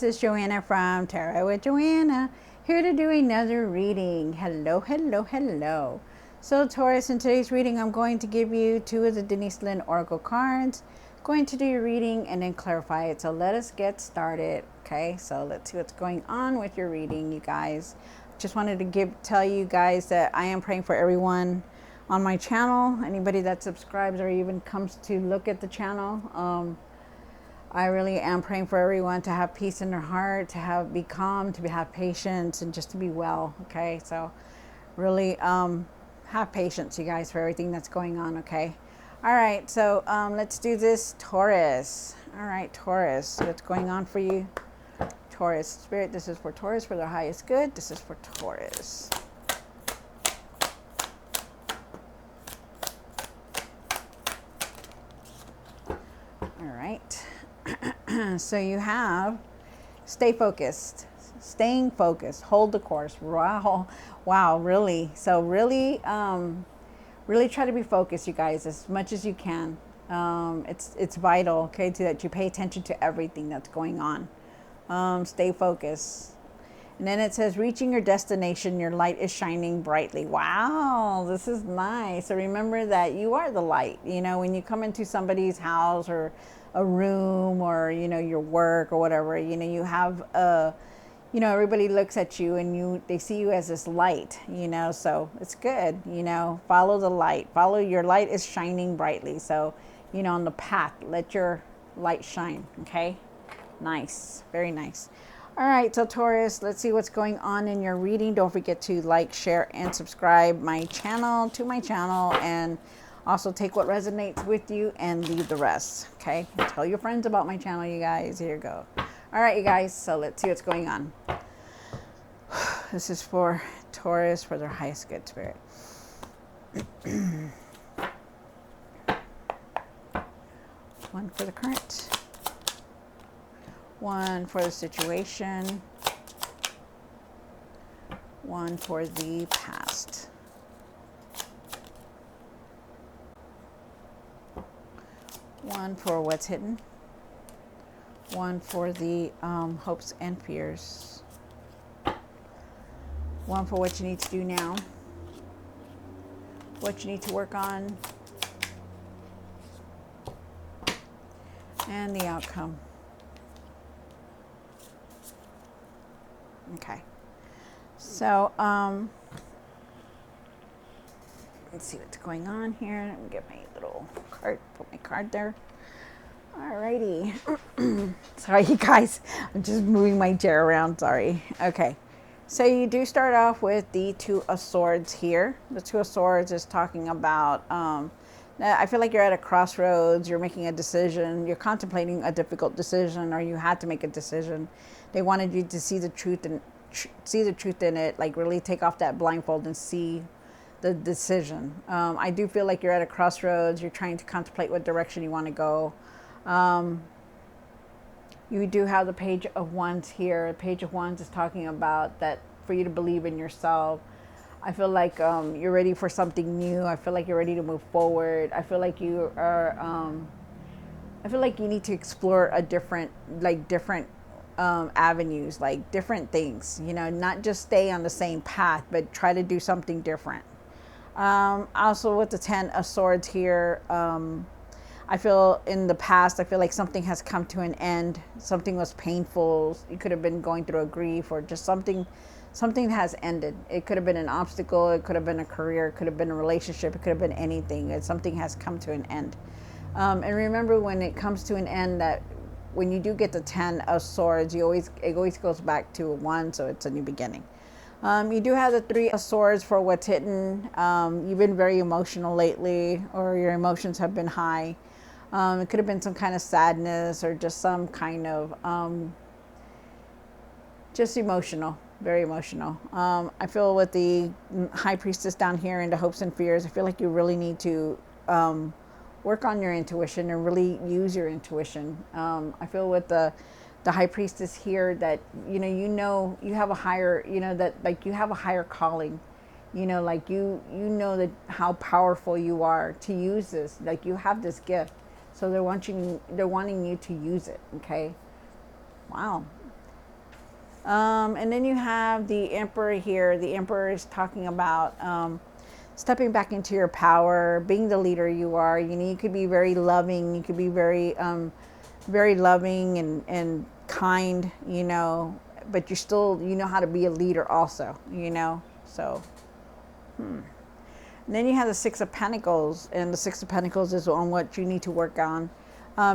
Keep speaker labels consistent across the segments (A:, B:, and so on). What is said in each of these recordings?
A: this is Joanna from Tarot with Joanna, here to do another reading. Hello, hello, hello. So Taurus, in today's reading, I'm going to give you 2 of the Denise Lynn Oracle cards. Going to do your reading and then clarify it. So let us get started. Okay, so let's see what's going on with your reading, you guys. Just wanted to tell you guys that I am praying for everyone on my channel. Anybody that subscribes or even comes to look at the channel. I really am praying for everyone to have peace in their heart, to be calm, to have patience, and just to be well. Okay, so really have patience, you guys, for everything that's going on. Okay, all right, so let's do this, Taurus. All right, Taurus, what's going on for you? Taurus spirit, this is for Taurus for their highest good. This is for Taurus. All right. So you have stay focused, staying focused, hold the course. Wow, really. So really try to be focused, you guys, as much as you can. It's vital, okay, that you pay attention to everything that's going on. Stay focused. And then it says, reaching your destination, your light is shining brightly. Wow, this is nice. So remember that you are the light. You know, when you come into somebody's house or a room or, you know, your work or whatever, you know, you have you know, everybody looks at you and they see you as this light, you know, so it's good, you know, follow the light. Follow, your light is shining brightly. So, you know, on the path, let your light shine, okay? Nice, very nice. All right, so Taurus, let's see what's going on in your reading. Don't forget to like, share, and subscribe to my channel, and also take what resonates with you and leave the rest, okay? Tell your friends about my channel, you guys. Here you go. All right, you guys, so let's see what's going on. This is for Taurus for their highest good, spirit. One for the current. One for the situation. One for the past. One for what's hidden. One for the hopes and fears. One for what you need to do now. What you need to work on. And the outcome. Okay, so let's see what's going on here. Let me get my little card, put my card there. Alrighty. Sorry, you guys, I'm just moving my chair around, sorry. Okay, so you do start off with the 2 of Swords here. The 2 of Swords is talking about, I feel like you're at a crossroads, you're making a decision, you're contemplating a difficult decision, or you had to make a decision. They wanted you to see the truth in it, like really take off that blindfold and see the decision. I do feel like you're at a crossroads, you're trying to contemplate what direction you want to go. You do have the Page of Wands here. The Page of Wands is talking about that for you to believe in yourself. I feel like you're ready for something new. I feel like you're ready to move forward. I feel like you are I feel like you need to explore a different avenues, like different things, you know, not just stay on the same path, but try to do something different. Also with the 10 of Swords here, I feel in the past, I feel like something has come to an end. Something was painful. You could have been going through a grief or just something has ended. It could have been an obstacle. It could have been a career. It could have been a relationship. It could have been anything. Something has come to an end. And remember, when it comes to an end, that when you do get the 10 of Swords, it always goes back to a 1, so it's a new beginning. You do have the 3 of Swords for what's hidden. You've been very emotional lately, or your emotions have been high. It could have been some kind of sadness or just some kind of just emotional, very emotional. I feel with the High Priestess down here in the hopes and fears, I feel like you really need to work on your intuition and really use your intuition. I feel with the High Priestess here that, you know, you have a higher, you know, that like you have a higher calling, you know, like you know that how powerful you are to use this, like you have this gift. So they're wanting you to use it. Okay. Wow. And then you have the Emperor here. The Emperor is talking about stepping back into your power, being the leader you are. You know, you could be very loving. You could be very loving and kind, you know, but you still, you know how to be a leader also, you know. So, and then you have the Six of Pentacles, and the Six of Pentacles is on what you need to work on.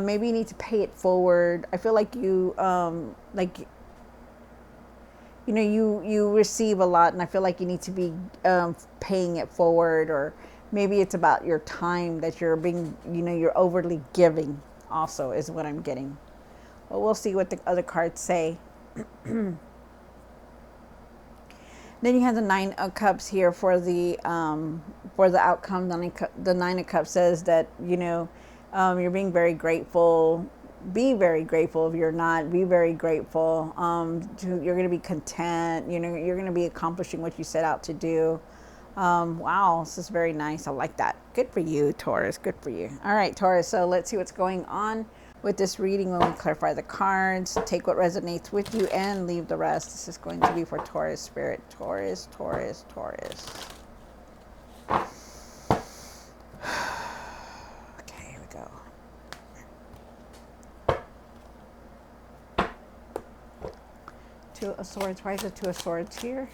A: Maybe you need to pay it forward. I feel like you, you know, you receive a lot, and I feel like you need to be paying it forward, or maybe it's about your time that you're being, you know, you're overly giving. Also, is what I'm getting. But we'll see what the other cards say. Then you have the Nine of Cups here for the outcome. The Nine of Cups says that, you know, you're being very grateful. Be very grateful if you're not. Be very grateful. You're going to be content. You know, you're going to be accomplishing what you set out to do. Wow, this is very nice. I like that. Good for you, Taurus. Good for you. All right, Taurus. So let's see what's going on with this reading when we clarify the cards. Take what resonates with you and leave the rest. This is going to be for Taurus spirit. Taurus, Taurus, Taurus. Okay, here we go. Two of Swords. Why is it Two of Swords here?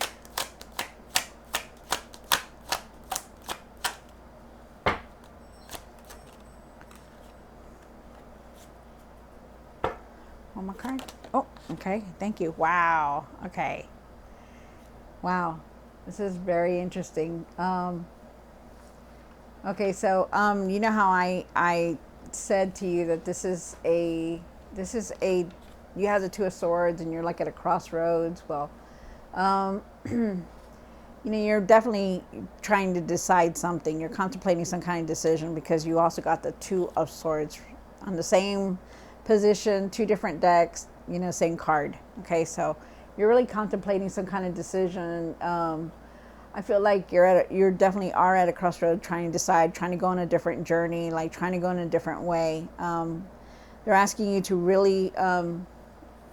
A: One more card. Oh, okay. Thank you. Wow. Okay. Wow. This is very interesting. Okay, so you know how I said to you that this is a you have the Two of Swords and you're like at a crossroads. Well, you know, you're definitely trying to decide something. You're contemplating some kind of decision because you also got the Two of Swords on the same position, two different decks, you know, same card. Okay, so you're really contemplating some kind of decision. I feel like you're definitely are at a crossroad, trying to decide, trying to go on a different journey, like trying to go in a different way. They're asking you to really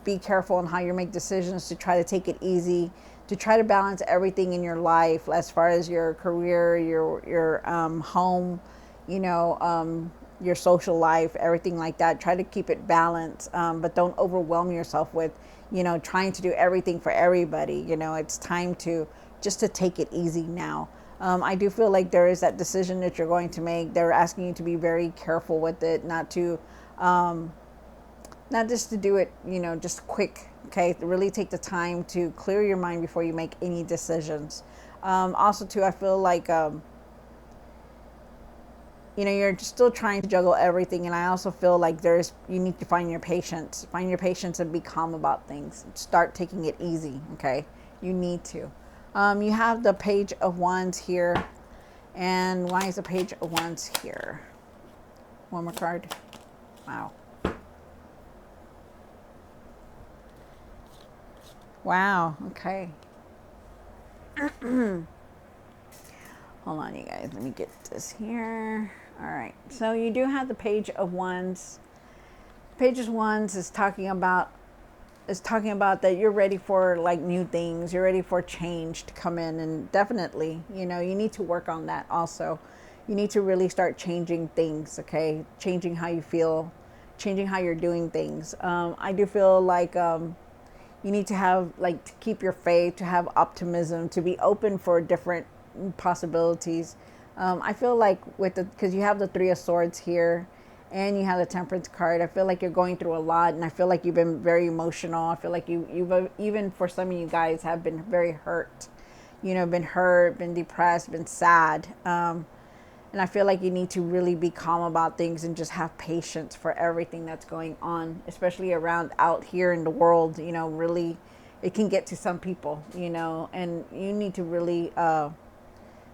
A: be careful on how you make decisions, to try to take it easy, to try to balance everything in your life, as far as your career, your home, you know, your social life, everything like that. Try to keep it balanced, but don't overwhelm yourself with, you know, trying to do everything for everybody. You know, it's time to just to take it easy now. I do feel like there is that decision that you're going to make. They're asking you to be very careful with it, not to, not just to do it, you know, just quick. Okay, really take the time to clear your mind before you make any decisions. Also, too, I feel like, you know, you're still trying to juggle everything, and I also feel like you need to find your patience. Find your patience and be calm about things. Start taking it easy, okay? You need to. You have the Page of Wands here, and why is the Page of Wands here? One more card. Wow. Wow, okay. Hold on, you guys. Let me get this here. All right. So you do have the Page of Wands. Page of Wands is talking about that you're ready for like new things. You're ready for change to come in, and definitely, you know, you need to work on that also. You need to really start changing things, okay? Changing how you feel, changing how you're doing things. I do feel like you need to have, like, to keep your faith, to have optimism, to be open for different possibilities. I feel like because you have the Three of Swords here and you have the Temperance card, I feel like you're going through a lot, and I feel like you've been very emotional. I feel like you've even for some of you guys have been very hurt, you know, been hurt, been depressed, been sad. And I feel like you need to really be calm about things and just have patience for everything that's going on, especially around out here in the world. You know, really, it can get to some people, you know, and you need to really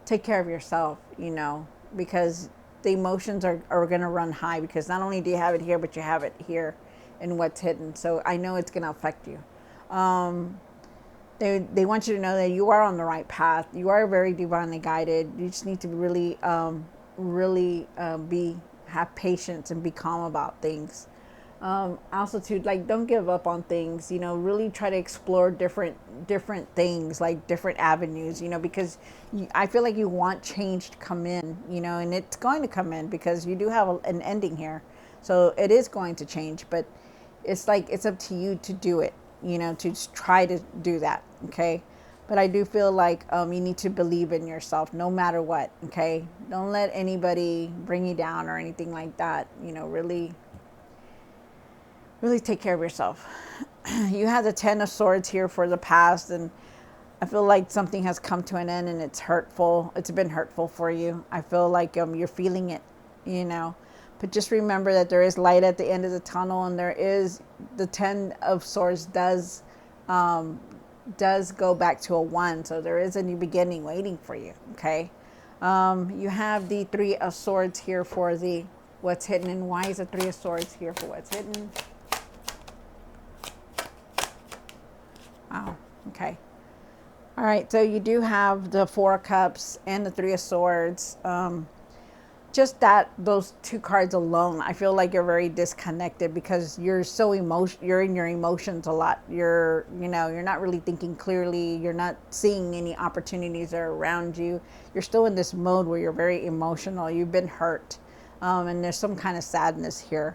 A: take care of yourself, you know, because the emotions are going to run high, because not only do you have it here, but you have it here and what's hidden. So I know it's going to affect you. They want you to know that you are on the right path. You are very divinely guided. You just need to really have patience and be calm about things. Also to like, don't give up on things, really try to explore different things, like different avenues, because I feel like you want change to come in, and it's going to come in because you do have an ending here. So it is going to change, but it's like, it's up to you to do it, to try to do that. Okay. But I do feel like you need to believe in yourself no matter what. Okay. Don't let anybody bring you down or anything like that. Really take care of yourself. You have the Ten of Swords here for the past, and I feel like something has come to an end and it's hurtful. It's been hurtful for you. I feel like you're feeling it, But just remember that there is light at the end of the tunnel, and there is the Ten of Swords does go back to a one, so there is a new beginning waiting for you. Okay. You have the Three of Swords here for the what's hidden, and why is the Three of Swords here for what's hidden? Wow. Okay. All right. So you do have the Four of Cups and the Three of Swords. Just those two cards alone, I feel like you're very disconnected because you're so you're in your emotions a lot. You're not really thinking clearly. You're not seeing any opportunities that are around you. You're still in this mode where you're very emotional. You've been hurt, and there's some kind of sadness here.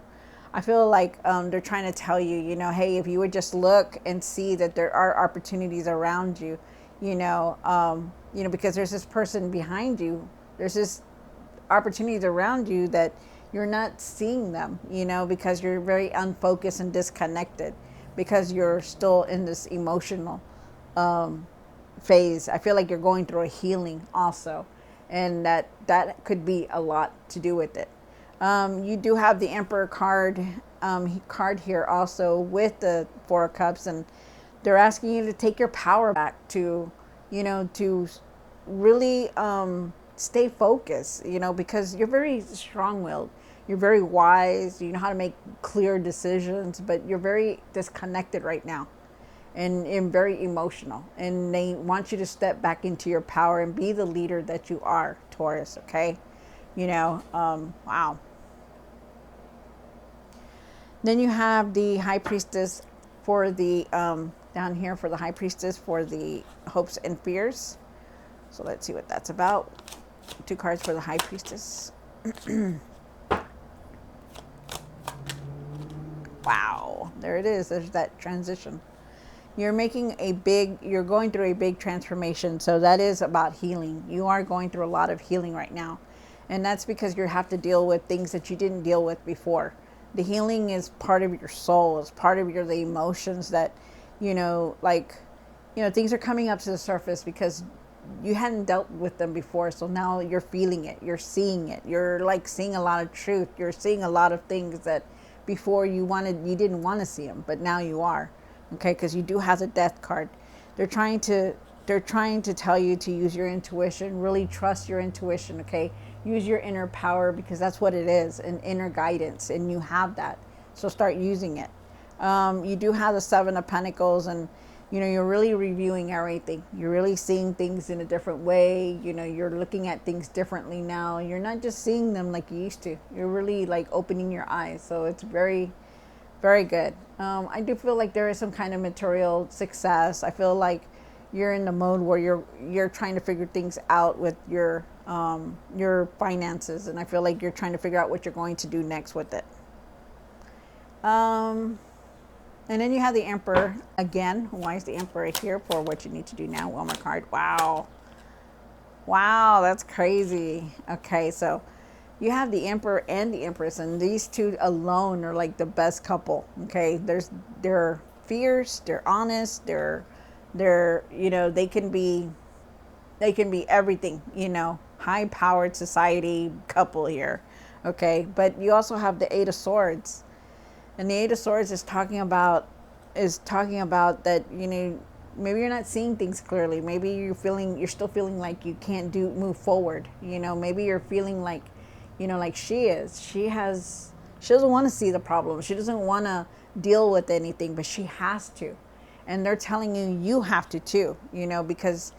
A: I feel like they're trying to tell you, hey, if you would just look and see that there are opportunities around you, because there's this person behind you. There's this opportunities around you that you're not seeing them, because you're very unfocused and disconnected because you're still in this emotional phase. I feel like you're going through a healing also, and that could be a lot to do with it. You do have the Emperor card here also with the Four of Cups, and they're asking you to take your power back to really stay focused, because you're very strong-willed. You're very wise. You know how to make clear decisions, but you're very disconnected right now and very emotional. And they want you to step back into your power and be the leader that you are, Taurus, okay? Wow. Then you have the High Priestess for the, down here for the High Priestess for the hopes and fears. So let's see what that's about. Two cards for the High Priestess. Wow, there it is. There's that transition. You're going through a big transformation. So that is about healing. You are going through a lot of healing right now. And that's because you have to deal with things that you didn't deal with before. The healing is part of your soul. It's part of the emotions that, things are coming up to the surface because you hadn't dealt with them before. So now you're feeling it. You're seeing it. You're like seeing a lot of truth. You're seeing a lot of things that before you didn't want to see them, but now you are. Okay. Cause you do have the Death card. They're trying to tell you to use your intuition, really trust your intuition. Okay. Use your inner power because that's what it is, an inner guidance, and you have that. So start using it. You do have the Seven of Pentacles, and you're really reviewing everything. You're really seeing things in a different way. You're looking at things differently now. You're not just seeing them like you used to. You're really like opening your eyes. So it's very, very good. I do feel like there is some kind of material success. I feel like you're in the mode where you're trying to figure things out with your finances, and I feel like you're trying to figure out what you're going to do next with it. And then you have the Emperor again. Why is the Emperor here for what you need to do now? One more card. Wow, that's crazy. Okay, so you have the Emperor and the Empress, and these two alone are like the best couple. Okay, they're fierce, they're honest, they're they can be everything, high powered society couple here. Okay, but you also have the Eight of Swords, and the Eight of Swords is talking about that maybe you're not seeing things clearly. Maybe you're still feeling like you can't move forward. Maybe you're feeling like like she doesn't want to see the problem. She doesn't want to deal with anything, but she has to. And they're telling you have to too, because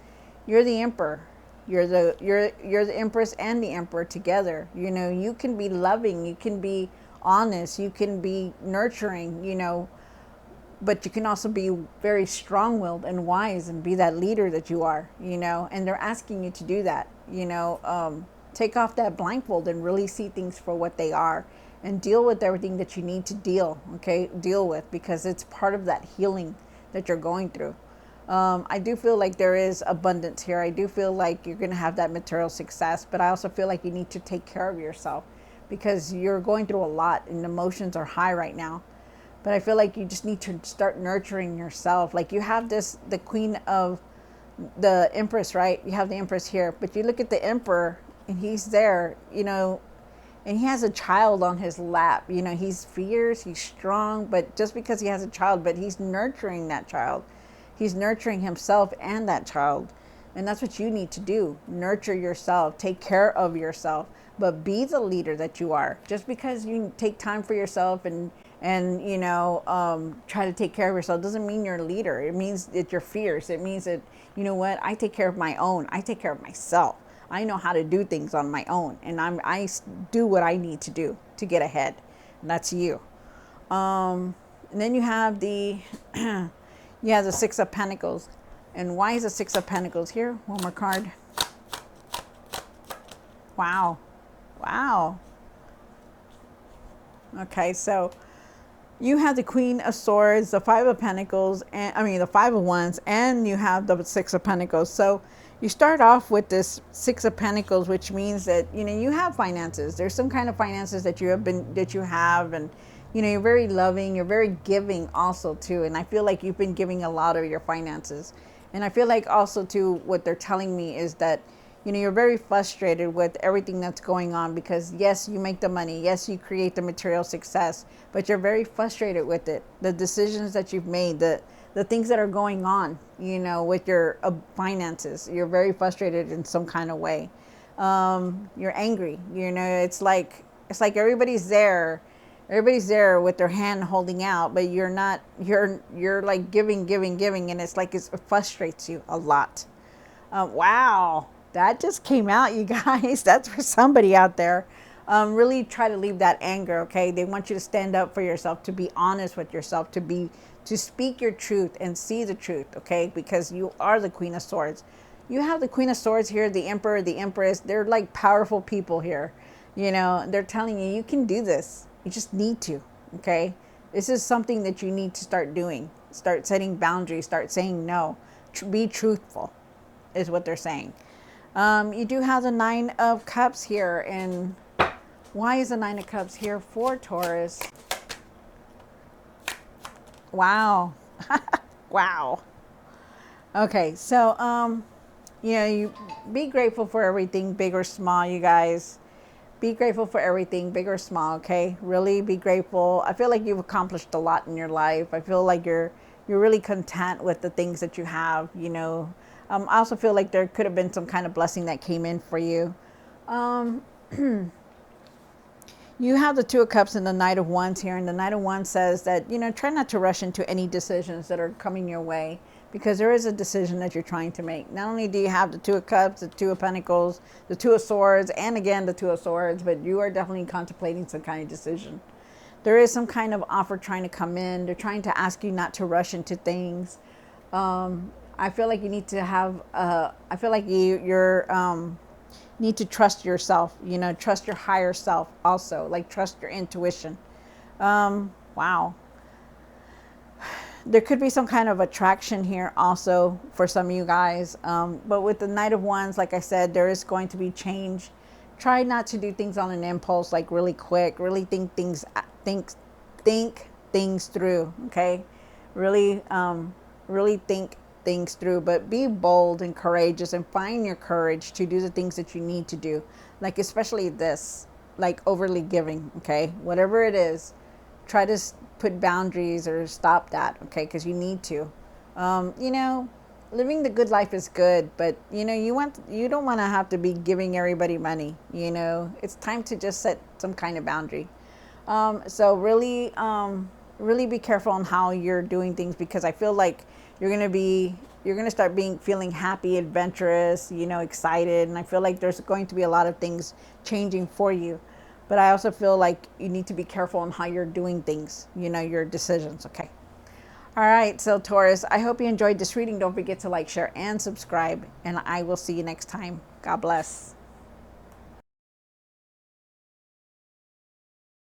A: you're the Emperor. You're the Empress and the Emperor together. You can be loving. You can be honest, you can be nurturing, but you can also be very strong-willed and wise and be that leader that you are, and they're asking you to do that, take off that blindfold and really see things for what they are and deal with everything that you need to deal with, because it's part of that healing that you're going through. I do feel like there is abundance here. I do feel like you're going to have that material success, but I also feel like you need to take care of yourself because you're going through a lot and emotions are high right now. But I feel like you just need to start nurturing yourself. Like you have the queen of the empress, right? You have the empress here, but you look at the emperor and he's there, and he has a child on his lap. He's fierce, he's strong, but just because he has a child, but he's nurturing that child. He's nurturing himself and that child. And that's what you need to do. Nurture yourself, take care of yourself, but be the leader that you are. Just because you take time for yourself and try to take care of yourself doesn't mean you're a leader. It means that you're fierce. It means that, I take care of my own. I take care of myself. I know how to do things on my own, and I do what I need to do to get ahead. And that's you. And then you have the the Six of Pentacles. And why is the Six of Pentacles here? One more card. Wow. Okay, so you have the Queen of Swords, the Five of Pentacles, the Five of Wands, and you have the Six of Pentacles. So you start off with this Six of Pentacles, which means that, you have finances. There's some kind of finances that you have, and, you're very loving, you're very giving also too. And I feel like you've been giving a lot of your finances. And I feel like also too, what they're telling me is that, you're very frustrated with everything that's going on because yes, you make the money. Yes, you create the material success, but you're very frustrated with it. The decisions that you've made, the things that are going on, with your finances, you're very frustrated in some kind of way. You're angry, it's like everybody's there with their hand holding out, but you're not, you're like giving, and it's like it frustrates you a lot. Wow. That just came out, you guys. That's for somebody out there. Really try to leave that anger, okay? They want you to stand up for yourself, to be honest with yourself, to speak your truth and see the truth, okay? Because you are the Queen of Swords. You have the Queen of Swords here, the Emperor, the Empress. They're like powerful people here. They're telling you, you can do this. You just need to, okay? This is something that you need to start doing. Start setting boundaries, start saying no. Be truthful is what they're saying. You do have the Nine of Cups here. And why is the Nine of Cups here for Taurus? Wow. Wow. Okay, so, you be grateful for everything, big or small, you guys. Be grateful for everything, big or small, okay? Really be grateful. I feel like you've accomplished a lot in your life. I feel like you're really content with the things that you have, I also feel like there could have been some kind of blessing that came in for you. You have the Two of Cups and the Knight of Wands here. And the Knight of Wands says that, try not to rush into any decisions that are coming your way, because there is a decision that you're trying to make. Not only do you have the Two of Cups, the Two of Pentacles, the Two of Swords, and again, the Two of Swords, but you are definitely contemplating some kind of decision. There is some kind of offer trying to come in. They're trying to ask you not to rush into things. I feel like you need to have, I feel like you're need to trust yourself, trust your higher self also, like trust your intuition. Wow. There could be some kind of attraction here also for some of you guys. But with the Knight of Wands, like I said, there is going to be change. Try not to do things on an impulse, like really quick, really think things through. Okay. Really think things through, but be bold and courageous and find your courage to do the things that you need to do. Like, especially this, like overly giving, okay? Whatever it is, try to put boundaries or stop that, okay? Because you need to. Living the good life is good, but you don't want to have to be giving everybody money. It's time to just set some kind of boundary. So really be careful on how you're doing things, because I feel like you're going to start feeling happy, adventurous, excited. And I feel like there's going to be a lot of things changing for you. But I also feel like you need to be careful on how you're doing things, your decisions, okay? All right, so Taurus, I hope you enjoyed this reading. Don't forget to like, share, and subscribe, and I will see you next time. God bless.